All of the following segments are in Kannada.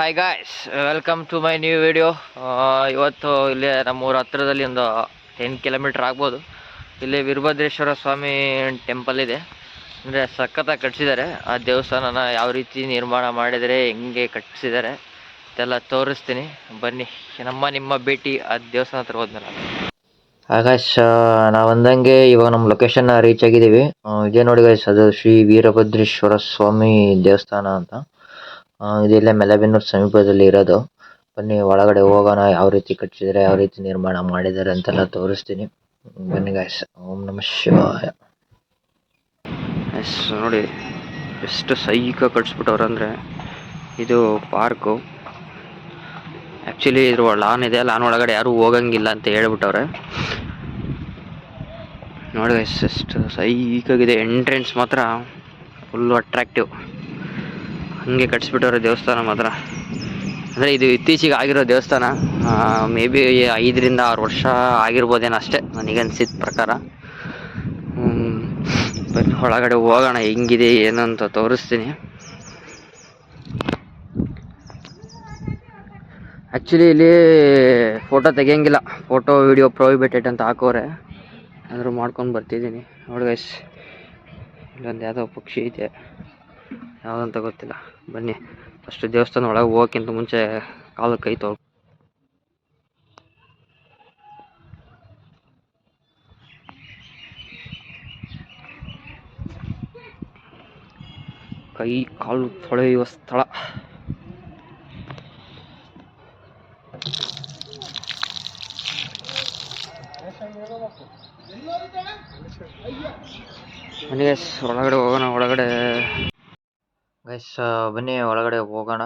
Hi guys, welcome to my new video. ಇವತ್ತು ಇಲ್ಲಿ ನಮ್ಮೂರ ಹತ್ರದಲ್ಲಿ ಒಂದು 10 ಕಿಲೋಮೀಟರ್ ಆಗ್ಬೋದು. ಇಲ್ಲಿ ವೀರಭದ್ರೇಶ್ವರ ಸ್ವಾಮಿ ಟೆಂಪಲ್ ಇದೆ. ಅಂದರೆ ಸಖತ್ತಾಗಿ ಕಟ್ಸಿದ್ದಾರೆ. ಆ ದೇವಸ್ಥಾನನ ಯಾವ ರೀತಿ ನಿರ್ಮಾಣ ಮಾಡಿದರೆ, ಹೆಂಗೆ ಕಟ್ಸಿದ್ದಾರೆ ಇದೆಲ್ಲ ತೋರಿಸ್ತೀನಿ. ಬನ್ನಿ, ನಿಮ್ಮ ಭೇಟಿ ಆ ದೇವಸ್ಥಾನ ಹತ್ರ ಹೋದ್ಮೇಲೆ. ಗಾಯ್ಸ್, ನಾವು ಅಂದಂಗೆ ಇವಾಗ ನಮ್ಮ ಲೊಕೇಶನ್ ರೀಚ್ ಆಗಿದ್ದೀವಿ. ಇದೇ ನೋಡಿ ಗಾಯ್ಸ್, ಅದು ಶ್ರೀ ವೀರಭದ್ರೇಶ್ವರ ಸ್ವಾಮಿ ದೇವಸ್ಥಾನ ಅಂತ. ಇದೆಲ್ಲ ಮೆಲೆಬೆನ್ನೂರು ಸಮೀಪದಲ್ಲಿ ಇರೋದು. ಬನ್ನಿ ಒಳಗಡೆ ಹೋಗೋಣ, ಯಾವ ರೀತಿ ಕಟ್ಟಿಸಿದರೆ, ಯಾವ ರೀತಿ ನಿರ್ಮಾಣ ಮಾಡಿದ್ದಾರೆ ಅಂತೆಲ್ಲ ತೋರಿಸ್ತೀನಿ. ಬನ್ನಿ ಗಾಯ್ಸ್. ಓಂ ನಮಃ ಶಿವಾಯ. ಎಸ್ ನೋಡಿ, ಎಷ್ಟು ಸೈಕ ಕಟ್ಸ್ಬಿಟ್ಟವ್ರು ಅಂದರೆ, ಇದು ಪಾರ್ಕು. ಆ್ಯಕ್ಚುಲಿ ಇದ್ರ ಲಾನ್ ಇದೆ, ಲಾನ್ ಒಳಗಡೆ ಯಾರೂ ಹೋಗಂಗಿಲ್ಲ ಅಂತ ಹೇಳ್ಬಿಟ್ಟವ್ರೆ. ನೋಡಿ ಗಾಯ್ಸ್, ಎಷ್ಟು ಸೈಕಾಗಿದೆ. ಎಂಟ್ರೆನ್ಸ್ ಮಾತ್ರ ಫುಲ್ಲು ಅಟ್ರಾಕ್ಟಿವ್. ಹಂಗೆ ಕಟ್ಸ್ಬಿಟ್ಟವ್ರೆ ದೇವಸ್ಥಾನ ಮಾತ್ರ. ಅಂದರೆ ಇದು ಇತ್ತೀಚೆಗೆ ಆಗಿರೋ ದೇವಸ್ಥಾನ. ಮೇ ಬಿ 5-6 ವರ್ಷ ಆಗಿರ್ಬೋದೇನೋ ಅಷ್ಟೇ, ನನಗನ್ಸಿದ ಪ್ರಕಾರ. ಒಳಗಡೆ ಹೋಗೋಣ, ಹೆಂಗಿದೆ ಏನು ಅಂತ ತೋರಿಸ್ತೀನಿ. ಆ್ಯಕ್ಚುಲಿ ಇಲ್ಲಿ ಫೋಟೋ ತೆಗಿಯಂಗಿಲ್ಲ, ಫೋಟೋ ವಿಡಿಯೋ ಪ್ರೊಹಿಬಿಟೆಡ್ ಅಂತ ಹಾಕೋರೆ. ಆದರೂ ಮಾಡ್ಕೊಂಡು ಬರ್ತಿದ್ದೀನಿ. ನೋಡಿ ಗೈಸ್, ಇಲ್ಲೊಂದು ಯಾವುದೋ ಪಕ್ಷಿ ಇದೆ, ಯಾವುದಂತ ಗೊತ್ತಿಲ್ಲ. ಬನ್ನಿ, ಫಸ್ಟ್ ದೇವಸ್ಥಾನ ಒಳಗೆ ಹೋಗೋಕ್ಕಿಂತ ಮುಂಚೆ ಕಾಲು ಕೈ ತೊಳ್ಕೊ. ಕೈ ಕಾಲು ತೊಳೆಯುವ ಸ್ಥಳ. ಬನ್ನಿ ಗೈಸ್, ಒಳಗಡೆ ಹೋಗೋಣ. ಗೈಸ್ ಬನ್ನಿ ಒಳಗಡೆ ಹೋಗೋಣ.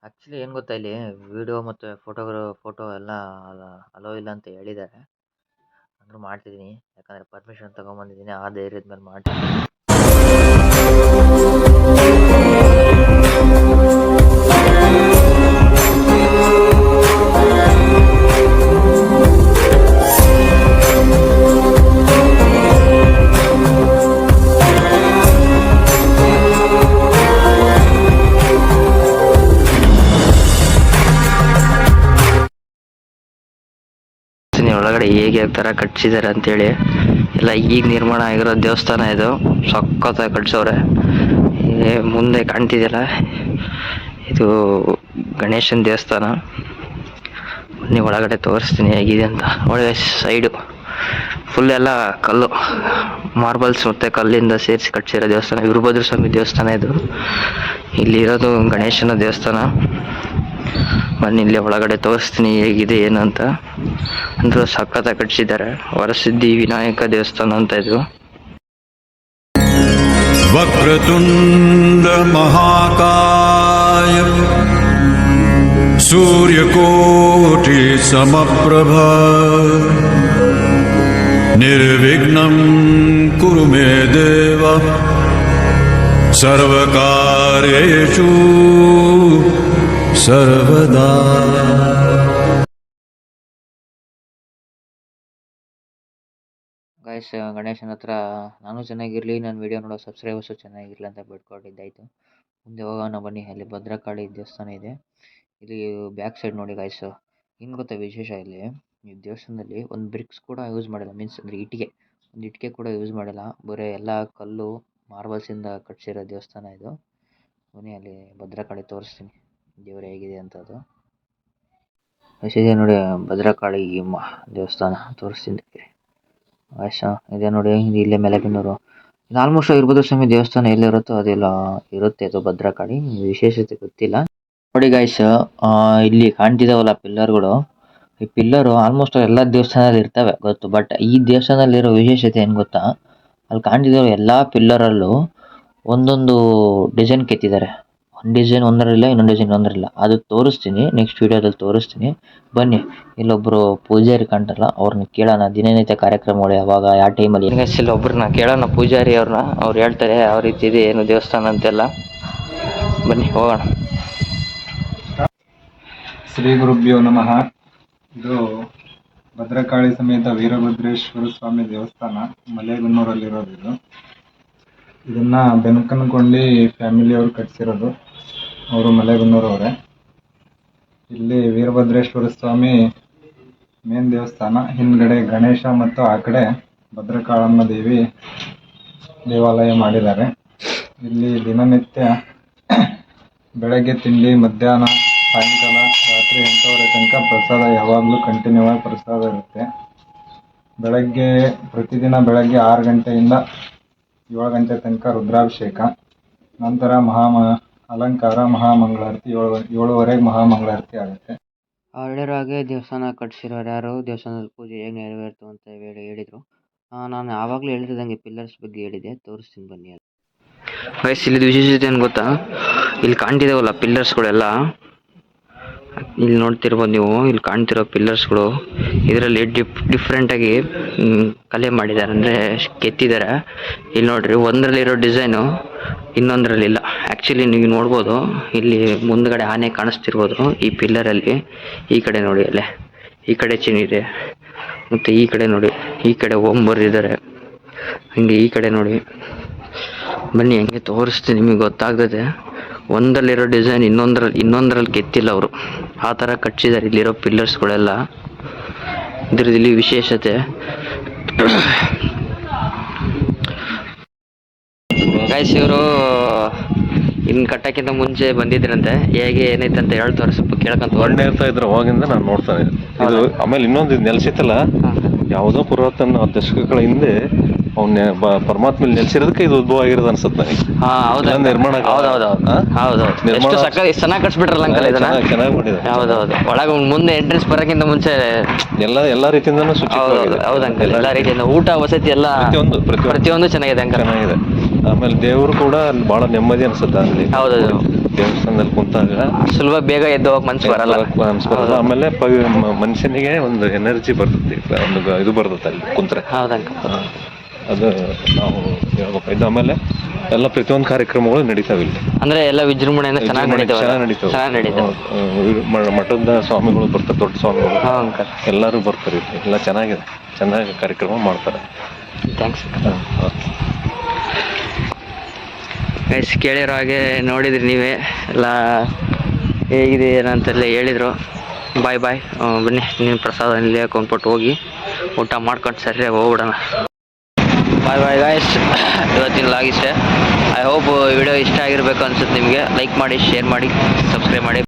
ಆ್ಯಕ್ಚುಲಿ ಏನು ಗೊತ್ತಾ, ಇಲ್ಲಿ ವಿಡಿಯೋ ಮತ್ತು ಫೋಟೋ ಎಲ್ಲ ಅಲೋ ಇಲ್ಲ ಅಂತ ಹೇಳಿದ್ದಾರೆ. ಅಂದರೂ ಮಾಡ್ತಿದ್ದೀನಿ, ಯಾಕಂದರೆ ಪರ್ಮಿಷನ್ ತೊಗೊಂಬಂದಿದ್ದೀನಿ. ಆ ಧೈರ್ಯದ ಮೇಲೆ ಮಾಡ್ತೀನಿ. ಒಳಗಡೆ ಹೇಗೆ ಥರ ಕಟ್ಸಿದ್ದಾರೆ ಅಂತೇಳಿ ಎಲ್ಲ ಈಗ ನಿರ್ಮಾಣ ಆಗಿರೋ ದೇವಸ್ಥಾನ ಇದು. ಸಖತ್ತಾಗಿ ಕಟ್ಸವ್ರೆ. ಮುಂದೆ ಕಾಣ್ತಿದೆಯಲ್ಲ, ಇದು ಗಣೇಶನ ದೇವಸ್ಥಾನ. ನೀವು ಒಳಗಡೆ ತೋರಿಸ್ತೀನಿ ಹೇಗಿದೆ ಅಂತ. ಒಳಗೆ ಸೈಡು ಫುಲ್ ಎಲ್ಲ ಕಲ್ಲು, ಮಾರ್ಬಲ್ಸ್ ಮತ್ತು ಕಲ್ಲಿಂದ ಸೇರಿಸಿ ಕಟ್ಸಿರೋ ದೇವಸ್ಥಾನ. ವೀರಭದ್ರ ಸ್ವಾಮಿ ದೇವಸ್ಥಾನ ಇದು. ಇಲ್ಲಿರೋದು ಗಣೇಶನ ದೇವಸ್ಥಾನ. ಬನ್ನಿ, ಇಲ್ಲಿ ಒಳಗಡೆ ತೋರಿಸ್ತೀನಿ ಹೇಗಿದೆ ಏನು ಅಂತ. ಅಂದ್ರೆ ಸಖತ್ತಾಗಿ ಕಟ್ಸಿದ್ದಾರೆ. ವರಸಿದ್ಧಿ ವಿನಾಯಕ ದೇವಸ್ಥಾನ ಅಂತ ಇದು. ವಕ್ರತುಂಡ ಮಹಾಕಾಯ ಸೂರ್ಯಕೋಟಿ ಸಮಪ್ರಭ ನಿರ್ವಿಘ್ನಂ ಕುರು ಮೇ ದೇವ ಸರ್ವಕಾರ್ಯೇಷು ಸರ್ವದಾ. ಗೈಸ್, ಗಣೇಶನ ಹತ್ರ ನಾನು ಚೆನ್ನಾಗಿರಲಿ, ನನ್ನ ವಿಡಿಯೋ ನೋಡೋ ಸಬ್ಸ್ಕ್ರೈಬರ್ಸು ಚೆನ್ನಾಗಿರಲಿ ಅಂತ ಬಿಟ್ಕೊಟ್ಟಿದ್ದಾಯಿತು. ಮುಂದೆ ಹೋಗೋಣ ಬನ್ನಿ. ಅಲ್ಲಿ ಭದ್ರಕಾಳಿ ದೇವಸ್ಥಾನ ಇದೆ. ಇಲ್ಲಿ ಬ್ಯಾಕ್ ಸೈಡ್ ನೋಡಿ ಗೈಸ್, ಏನು ಗೊತ್ತಾ ವಿಶೇಷ, ಇಲ್ಲಿ ಈ ದೇವಸ್ಥಾನದಲ್ಲಿ ಒಂದು ಬ್ರಿಕ್ಸ್ ಕೂಡ ಯೂಸ್ ಮಾಡಿಲ್ಲ. ಮೀನ್ಸ್ ಅಂದರೆ ಒಂದು ಇಟ್ಟಿಗೆ ಕೂಡ ಯೂಸ್ ಮಾಡಿಲ್ಲ. ಬರೀ ಎಲ್ಲ ಕಲ್ಲು ಮಾರ್ಬಲ್ಸಿಂದ ಕಟ್ಸಿರೋ ದೇವಸ್ಥಾನ ಇದು. ಬನ್ನಿ, ಅಲ್ಲಿ ಭದ್ರಕಾಳಿ ತೋರಿಸ್ತೀನಿ ದೇವರು ಹೇಗಿದೆ ಅಂತ. ಅದು ಇದೆ ನೋಡಿ, ಭದ್ರಕಾಳಿ ದೇವಸ್ಥಾನ ತೋರಿಸ್ತೀನಿ. ಇದೆ ನೋಡಿ, ಇಲ್ಲೇ ಮೆಲೆಬೆನ್ನೂರು. ಇದು ಆಲ್ಮೋಸ್ಟ್ ವೀರಭದ್ರ ಸ್ವಾಮಿ ದೇವಸ್ಥಾನ ಎಲ್ಲಿರುತ್ತೋ ಅದೆಲ್ಲ ಇರುತ್ತೆ. ಅದು ಭದ್ರಕಾಳಿ ವಿಶೇಷತೆ ಗೊತ್ತಿಲ್ಲ. ನೋಡಿ ಗಾಯ್ಸ್, ಇಲ್ಲಿ ಕಾಣ್ತಿದಾವಲ್ಲ ಪಿಲ್ಲರ್ಗಳು, ಈ ಪಿಲ್ಲರು ಆಲ್ಮೋಸ್ಟ್ ಎಲ್ಲ ದೇವಸ್ಥಾನದಲ್ಲಿ ಇರ್ತವೆ ಗೊತ್ತು. ಬಟ್ ಈ ದೇವಸ್ಥಾನದಲ್ಲಿರೋ ವಿಶೇಷತೆ ಏನು ಗೊತ್ತಾ, ಅಲ್ಲಿ ಕಾಣ್ತಿರೋ ಎಲ್ಲ ಪಿಲ್ಲರಲ್ಲೂ ಒಂದೊಂದು ಡಿಸೈನ್ ಕೆತ್ತಿದ್ದಾರೆ. ಒಂದು ಡಿಸೈನ್ ಒಂದರಿಲ್ಲ, ಇನ್ನೊಂದು ಡಿಸೈನ್ ಒಂದರಿಲ್ಲ. ಅದು ತೋರಿಸ್ತೀನಿ, ನೆಕ್ಸ್ಟ್ ವೀಡಿಯೋದಲ್ಲಿ ತೋರಿಸ್ತೀನಿ. ಬನ್ನಿ, ಇಲ್ಲೊಬ್ಬರು ಪೂಜಾರಿ ಕಾಣ್ತಾರಲ್ಲ, ಅವ್ರನ್ನ ಕೇಳೋಣ. ದಿನನಿತ್ಯ ಕಾರ್ಯಕ್ರಮಗಳು ಯಾವಾಗ, ಯಾವ ಟೈಮಲ್ಲಿ. ಇಲ್ಲೊಬ್ಬರನ್ನ ಕೇಳೋಣ, ಪೂಜಾರಿ ಅವ್ರನ್ನ. ಅವ್ರು ಹೇಳ್ತಾರೆ ಯಾವ ರೀತಿ ಇದೆ ಏನು ದೇವಸ್ಥಾನ ಅಂತೆಲ್ಲ. ಬನ್ನಿ ಹೋಗೋಣ. ಶ್ರೀ ಗುರುಭ್ಯೋ ನಮಃ. ಇದು ಭದ್ರಕಾಳಿ ಸಮೇತ ವೀರಭದ್ರೇಶ್ವರ ಸ್ವಾಮಿ ದೇವಸ್ಥಾನ ಮಲೆಬೆನ್ನೂರಲ್ಲಿರೋದು. ಇದನ್ನ ಬೆನಕನಕೊಂಡಿ ಫ್ಯಾಮಿಲಿಯವರು ಕಟ್ಸಿರೋದು. ಅವರು ಮಲೆಬೆನ್ನೂರವರೇ. ಇಲ್ಲಿ ವೀರಭದ್ರೇಶ್ವರ ಸ್ವಾಮಿ ಮೇನ್ ದೇವಸ್ಥಾನ, ಹಿಂದ್ಗಡೆ ಗಣೇಶ ಮತ್ತು ಆ ಕಡೆ ಭದ್ರಕಾಳಮ್ಮ ದೇವಿ ದೇವಾಲಯ ಮಾಡಿದ್ದಾರೆ. ಇಲ್ಲಿ ದಿನನಿತ್ಯ ಬೆಳಗ್ಗೆ ತಿಂಡಿ, ಮಧ್ಯಾಹ್ನ, ಸಾಯಂಕಾಲ, ರಾತ್ರಿ 8 ತನಕ ಪ್ರಸಾದ ಯಾವಾಗಲೂ ಕಂಟಿನ್ಯೂ ಆಗಿ ಪ್ರಸಾದ ಇರುತ್ತೆ. ಪ್ರತಿದಿನ ಬೆಳಗ್ಗೆ 6 ಗಂಟೆಯಿಂದ 7 ಗಂಟೆ ತನಕ ರುದ್ರಾಭಿಷೇಕ, ನಂತರ ಅಲಂಕಾರ, ಮಹಾಮಂಗಳಾರತಿ, 7:30ಗೆ ಮಹಾಮಂಗಳಾರತಿ ಆಗುತ್ತೆ. ಹೇಳಿರೋ ಹಾಗೆ ದೇವಸ್ಥಾನ ಕಟ್ಸಿರೋರು ಯಾರು, ದೇವಸ್ಥಾನದ ಪೂಜೆ ಹೇಗೆ ನೆರವೇರ್ತು ಅಂತ ಹೇಳಿದರು. ನಾನು ಆವಾಗಲೇ ಹೇಳ್ತಿದ್ದಂಗೆ ಪಿಲ್ಲರ್ಸ್ ಬಗ್ಗೆ ಹೇಳಿದೆ, ತೋರಿಸ್ತೀನಿ ಬನ್ನಿ. ಇಲ್ಲಿ ವಿಶೇಷತೆ ಏನು ಗೊತ್ತಾ, ಇಲ್ಲಿ ಕಾಣ್ತಿದ್ದಾವಲ್ಲ ಪಿಲ್ಲರ್ಸ್ಗಳೆಲ್ಲ, ಇಲ್ಲಿ ನೋಡ್ತಿರ್ಬೋದು ನೀವು, ಇಲ್ಲಿ ಕಾಣ್ತಿರೋ ಪಿಲ್ಲರ್ಸ್ಗಳು ಇದರಲ್ಲಿ ಡಿಫ್ರೆಂಟಾಗಿ ಕಲೆ ಮಾಡಿದ್ದಾರೆ, ಅಂದರೆ ಕೆತ್ತಿದ್ದಾರೆ. ಇಲ್ಲಿ ನೋಡ್ರಿ, ಒಂದರಲ್ಲಿರೋ ಡಿಸೈನು ಇನ್ನೊಂದರಲ್ಲಿಲ್ಲ. ಆ್ಯಕ್ಚುಲಿ ನೀವು ನೋಡ್ಬೋದು, ಇಲ್ಲಿ ಮುಂದ್ಗಡೆ ಆನೆ ಕಾಣಿಸ್ತಿರ್ಬೋದು ಈ ಪಿಲ್ಲರಲ್ಲಿ. ಈ ಕಡೆ ನೋಡಿ, ಅಲ್ಲೇ ಈ ಕಡೆ ಚಿನ್ನಿದೆ, ಮತ್ತು ಈ ಕಡೆ ನೋಡಿ, ಈ ಕಡೆ ಬರೆದಿದ್ದಾರೆ. ಹಂಗೆ ಈ ಕಡೆ ನೋಡಿ, ಬನ್ನಿ ಹೆಂಗೆ ತೋರಿಸ್ತೀನಿ, ನಿಮಗೆ ಗೊತ್ತಾಗ್ತದೆ. ಒಂದರಲ್ಲಿರೋ ಡಿಸೈನ್ ಇನ್ನೊಂದರಲ್ಲಿ ಕೆತ್ತಿಲ್ಲ ಅವರು, ಆ ಥರ ಕಟ್ಸಿದ್ದಾರೆ ಇಲ್ಲಿರೋ ಪಿಲ್ಲರ್ಸ್ಗಳೆಲ್ಲ. ಇದ್ರದ್ದು ಇಲ್ಲಿ ವಿಶೇಷತೆ. ಗೈಸ್, ಇವರು ಇನ್ನು ಕಟ್ಟಕ್ಕಿಂತ ಮುಂಚೆ ಬಂದಿದ್ರಂತೆ, ಹೇಗೆ ಏನೈತೆ ಅಂತ ಹೇಳ್ತಾರೆ, ಸ್ವಲ್ಪ ಕೇಳ್ಕೊಂತ ಒಳ್ಳೆ ಇರ್ತಾ ಇದ್ರು ಅವಾಗಿಂದ ನಾನು ನೋಡ್ತಾನೆ ಇದು. ಆಮೇಲೆ ಇನ್ನೊಂದು ಇದು ನೆಲೆಸಿತ್ತಲ್ಲ, ಯಾವುದೋ ಪುರಾತನ ದಶಕಗಳ ಹಿಂದೆ ಅವ್ನ ಪರಮಾತ್ಮ ನೆಲೆಸಿರೋದಕ್ಕೆ ಇದು ಉದ್ಭವ ಆಗಿರೋದು ಅನ್ಸುತ್ತೆ ನನಗೆ. ನಿರ್ಮಾಣ ಚೆನ್ನಾಗಿ ಕಟ್ಸ್ಬಿಟ್ರಲ್ಲ ಅಂಕಲ್ ಇದನ್ನ, ಚೆನ್ನಾಗಿ ಮಾಡಿದ್ದಾರೆ. ಹೌದೌದು. ಒಳಗೆ ಮುಂದೆ ಎಂಟ್ರೆನ್ಸ್ ಬರೋಕ್ಕಿಂತ ಮುಂಚೆ ಎಲ್ಲಾ ರೀತಿಯಿಂದನೂ ಹೌದು ಅಂಕಲ್, ಎಲ್ಲ ರೀತಿಯಿಂದ ಊಟ ವಸತಿ ಎಲ್ಲ ಪ್ರತಿಯೊಂದು ಚೆನ್ನಾಗಿದೆ ಅಂಕಲ್. ಚೆನ್ನಾಗಿದೆ. ಆಮೇಲೆ ದೇವರು ಕೂಡ ಅಲ್ಲಿ ಬಹಳ ನೆಮ್ಮದಿ ಅನ್ಸುತ್ತೆ ಅಲ್ಲಿ. ಹೌದೌದು, ದೇವಸ್ಥಾನದಲ್ಲಿ ಕುಂತಾಗ ಸುಲಭ ಬೇಗ ಎದ್ದು ಹೋಗಕ್ ಮನ್ಸು ಬರಲ್ಲ. ಆಮೇಲೆ ಮನುಷ್ಯನಿಗೆ ಒಂದು ಎನರ್ಜಿ ಬರ್ತದೆ, ಒಂದು ಇದು ಬರ್ತದೆ ಅಲ್ಲಿ ಕುಂತ್ರೆ. ಹೌದಂಕಲ್, ಅದು ನಾವು ಹೇಳ್ಬೇಕು. ಇದು ಆಮೇಲೆ ಎಲ್ಲ ಪ್ರತಿಯೊಂದು ಕಾರ್ಯಕ್ರಮಗಳು ನಡೀತಾವೆ ಇಲ್ಲಿ, ಅಂದ್ರೆ ಎಲ್ಲ ವಿಜೃಂಭಣೆಯಿಂದ ಚೆನ್ನಾಗಿ ನಡೀತಾವೆ. ಮಠದ ಸ್ವಾಮಿಗಳು ಬರ್ತಾರೆ, ದೊಡ್ಡ ಸ್ವಾಮಿಗಳು ಎಲ್ಲರೂ ಬರ್ತಾರೆ ಇಲ್ಲಿ. ಎಲ್ಲ ಚೆನ್ನಾಗಿ ಕಾರ್ಯಕ್ರಮ ಮಾಡ್ತಾರೆ. ಥ್ಯಾಂಕ್ಸ್. ಗೈಸ್, ಕೇಳಿರೋ ಹಾಗೆ ನೋಡಿದ್ರಿ ನೀವೇ ಎಲ್ಲ ಹೇಗಿದೆ ಏನಂತೆಲ್ಲ ಹೇಳಿದರು. ಬಾಯ್ ಬನ್ನಿ, ನೀನು ಪ್ರಸಾದ ಇಲ್ಲಿ ಹಾಕೊಂಡ್ಬಿಟ್ಟು ಹೋಗಿ ಊಟ ಮಾಡ್ಕೊಂಡು ಸರಿಯಾಗಿ ಹೋಗ್ಬಿಡೋಣ. ಬಾಯ್ ಗೈಸ್, ಇವತ್ತಿನ ಲಾಗ್ ಇಷ್ಟೇ. ಐ ಹೋಪ್ ವಿಡಿಯೋ ಇಷ್ಟ ಆಗಿರಬೇಕು ಅನ್ಸುತ್ತೆ ನಿಮಗೆ. ಲೈಕ್ ಮಾಡಿ, ಶೇರ್ ಮಾಡಿ, ಸಬ್ಸ್ಕ್ರೈಬ್ ಮಾಡಿ.